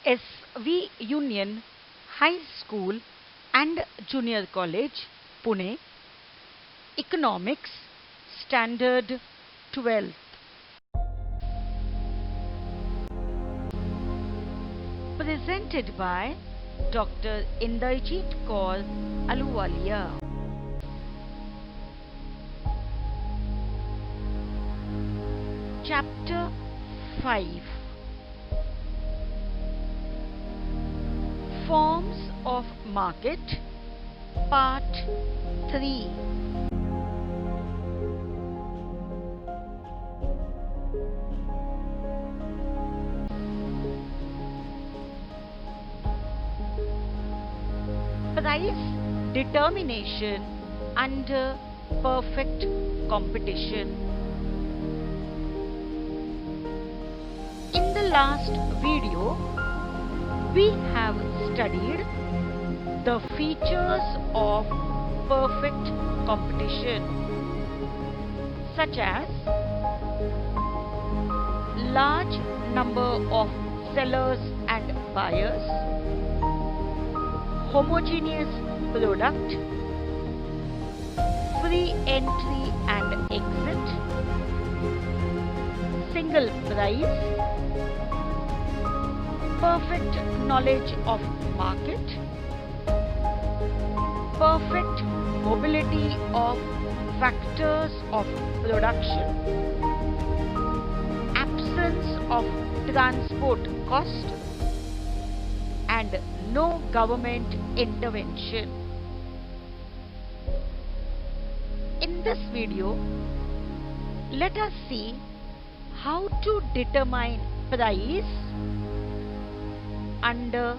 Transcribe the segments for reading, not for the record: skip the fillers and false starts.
XII Union High School and Junior College, Pune, Economics, Standard 12th. Presented by Dr. Inderjeet Kaur Ahluwalia. Chapter 5. Forms of Market, Part 3. Price determination under perfect competition. In the last video, we have studied the features of perfect competition, such as large number of sellers and buyers, homogeneous product, free entry and exit, single price, perfect knowledge of market, perfect mobility of factors of production, absence of transport cost, and no government intervention. In this video, let us see how to determine price under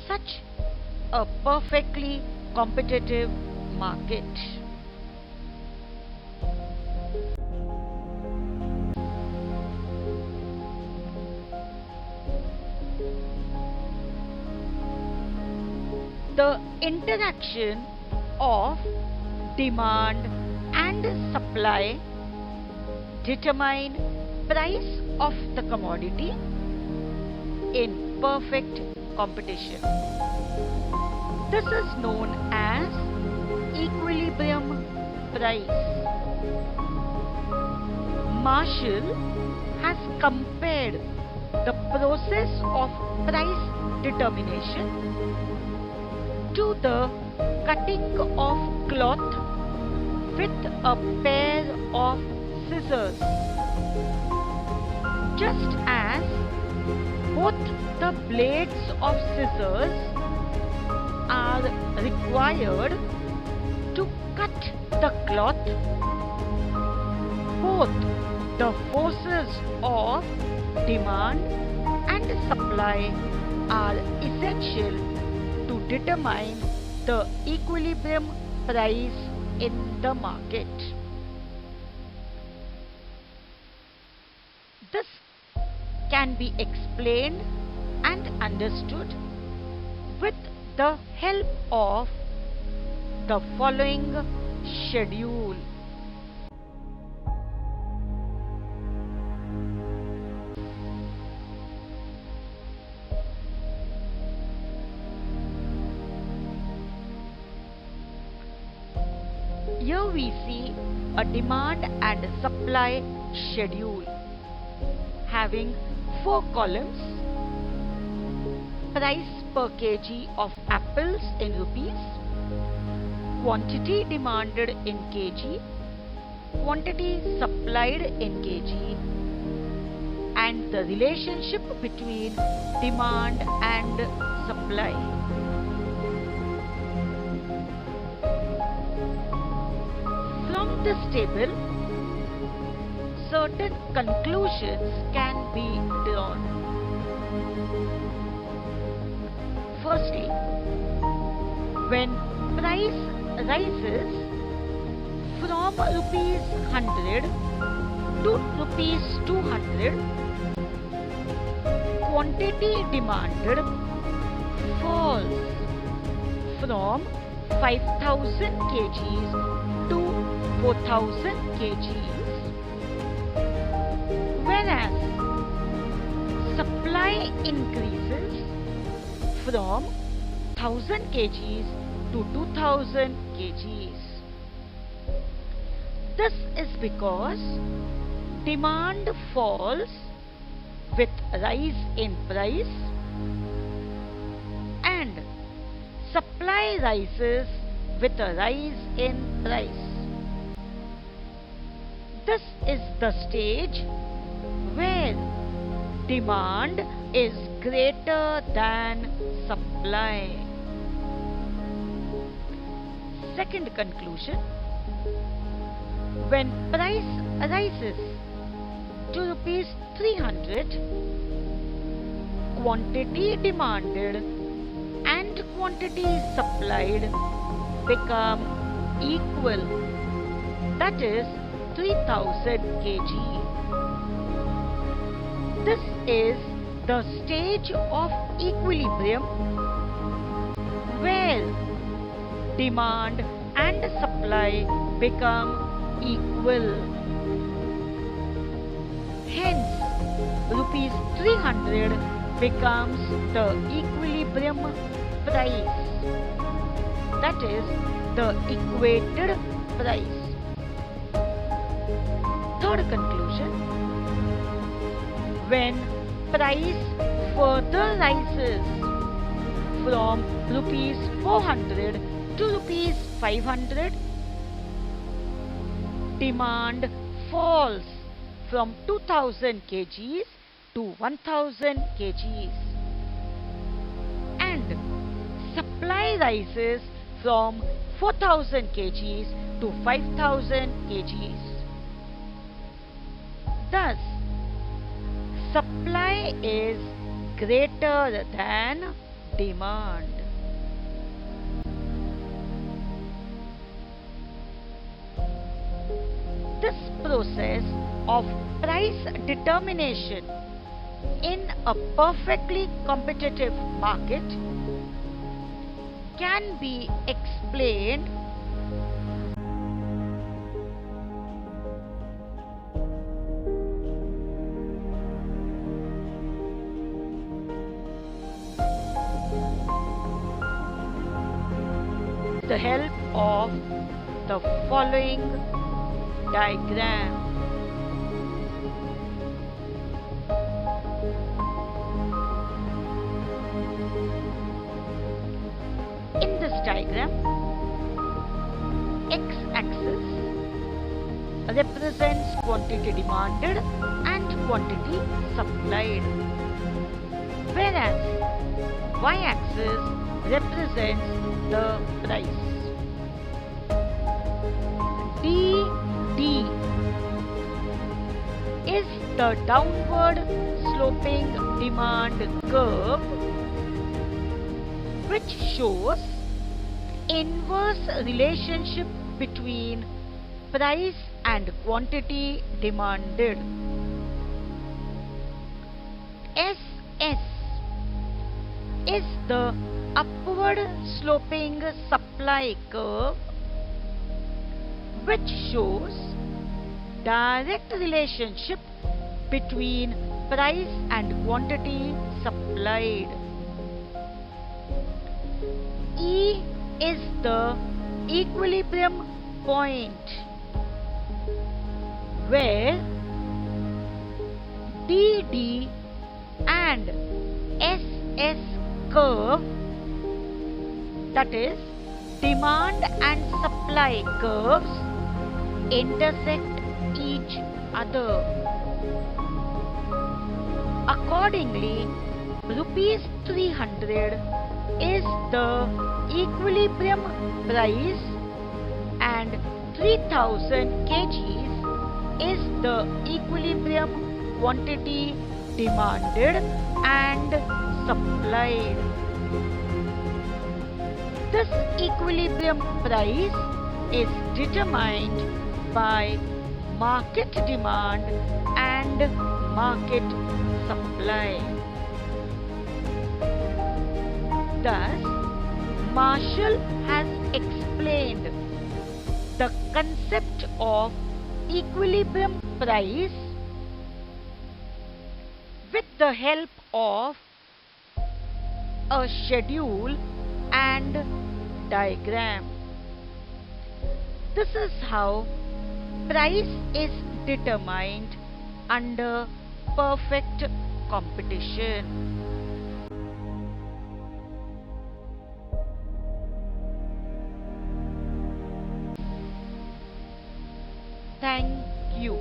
such a perfectly competitive market. The interaction of demand and supply determine price of the commodity in perfect competition. This is known as equilibrium price. Marshall has compared the process of price determination to the cutting of cloth with a pair of scissors. Just as both the blades of scissors are required to cut the cloth, both the forces of demand and supply are essential to determine the equilibrium price in the market. This can be explained and understood with the help of the following schedule. Here we see a demand and supply schedule having 4 columns: price per kg of apples in rupees, quantity demanded in kg, quantity supplied in kg, and the relationship between demand and supply. From this table, certain conclusions can be drawn. Firstly, when price rises from rupees 100 to rupees 200, quantity demanded falls from 5,000 kgs to 4,000 kgs, whereas supply increases from 1000 kgs to 2000 kgs. This is because demand falls with rise in price and supply rises with a rise in price. This is the stage where demand is greater than supply. Second conclusion: when price rises to rupees 300, quantity demanded and quantity supplied become equal, that is 3000 kg. This is the stage of equilibrium where demand and supply become equal. Hence, rupees 300 becomes the equilibrium price, that is the equated price. Third conclusion: when price further rises from rupees 400 to rupees 500, demand falls from 2000 kgs to 1000 kgs and supply rises from 4000 kgs to 5000 kgs. Thus, supply is greater than demand. This process of price determination in a perfectly competitive market can be explained with the help of the following diagram. In this diagram, x-axis represents quantity demanded and quantity supplied, whereas y-axis represents the price. D is the downward sloping demand curve which shows inverse relationship between price and quantity demanded. SS is the upward sloping supply curve which shows direct relationship between price and quantity supplied. E is the equilibrium point where DD and SS curve, that is demand and supply curves, intersect each other. Accordingly, rupees 300 is the equilibrium price and 3000 kgs is the equilibrium quantity demanded and supplied. This equilibrium price is determined by market demand and market supply. Thus, Marshall has explained the concept of equilibrium price with the help of a schedule and diagram. This is how price is determined under perfect competition. Thank you.